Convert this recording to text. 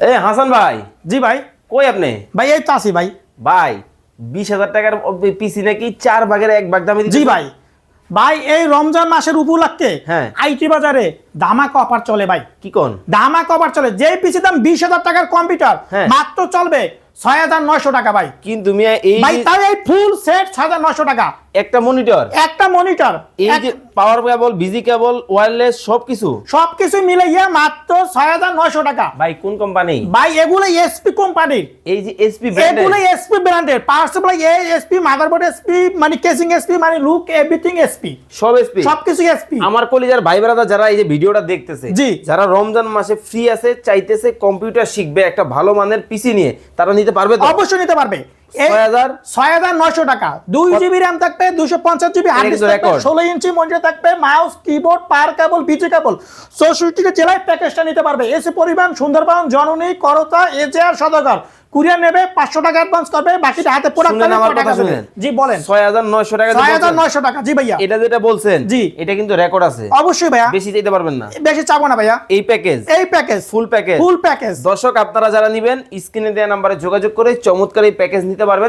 এ হাসান ভাই, জি ভাই। কই আপনি? ভাই এই তো আছি ভাই। ভাই 20,000 টাকার পিসি নাকি 4 ভাগের 1 ভাগ দামে জি দিতেছেন? ভাই। ভাই এই রমজান মাসের উপলক্ষে হ্যাঁ। আইটি বাজারে ধামাকা অফার চলে ভাই। কি কোন? ধামাকা অফার চলে। যেই পিসি দাম 20,000 টাকার কম্পিউটার হ্যাঁ। মাত্র চলবে 6,900 টাকা ভাই। কিন্তু মিয়া এই ভাই যে তাই এই ফুল সেট 6,900 টাকা। একটা মনিটর, একটা মনিটর, এই যে পাওয়ার কেবল, বিজি কেবল, ওয়্যারলেস সবকিছু, সবকিছু মিলাইয়া মাত্র 6,900 টাকা। ভাই কোন কোম্পানি? ভাই এগুলো এসপি কোম্পানির। এই যে এসপি ব্র্যান্ডের। এগুলো এসপি ব্র্যান্ডের। Power supply SP, motherboard SP, মানে কেসিং এসপি, মানে লুক এভরিথিং এসপি। সব এসপি, সবকিছু এসপি। আমার কলিজার ভাই ব্রাদার যারা এই যে ভিডিওটা দেখতেছে, জি। যারা রমজান মাসে ফ্রি আছে, চাইতেছে কম্পিউটার শিখবে একটা ভালো মানের পিসি নিয়ে, তারা নিতে পারবে তো? অবশ্যই নিতে পারবে। 6,000 টাকা। 2 জিবি র্যাম থাকবে, 250 জিবি হার্ড ডিস্ক থাকবে, রেকর্ড। 16 ইঞ্চি মনিটর থাকবে, মাউস, কিবোর্ড, পাওয়ার কেবল, বিজি কেবল, 64টা জেলায় প্যাকেজটা নিতে পারবে। এসি পরিবহন, সুন্দরবন, জননী, করতা, এজেআর, সদরঘাট। কুরিয়ার নেবে, 500 টাকা অ্যাডভান্স করবে, বাকিটা হাতে প্রোডাক্ট শুনেন আমার কথা দেবে। শুনেন। জি বলেন। 6,900 টাকা দিয়ে বলছেন? 6,900 টাকা। জি ভাইয়া। এটা যেটা বলছেন, জি। এটা কিন্তু রেকর্ড আছে, অবশ্যই ভাইয়া। বেশি চাইতে পারবেন না। বেশি চাবো না ভাইয়া। এই প্যাকেজ, এই package full package. Full package. দর্শক আপনারা যারা নেবেন, স্ক্রিনে দেওয়া নাম্বারে যোগাযোগ করে চমৎকার এই প্যাকেজ নিতে পারবেন।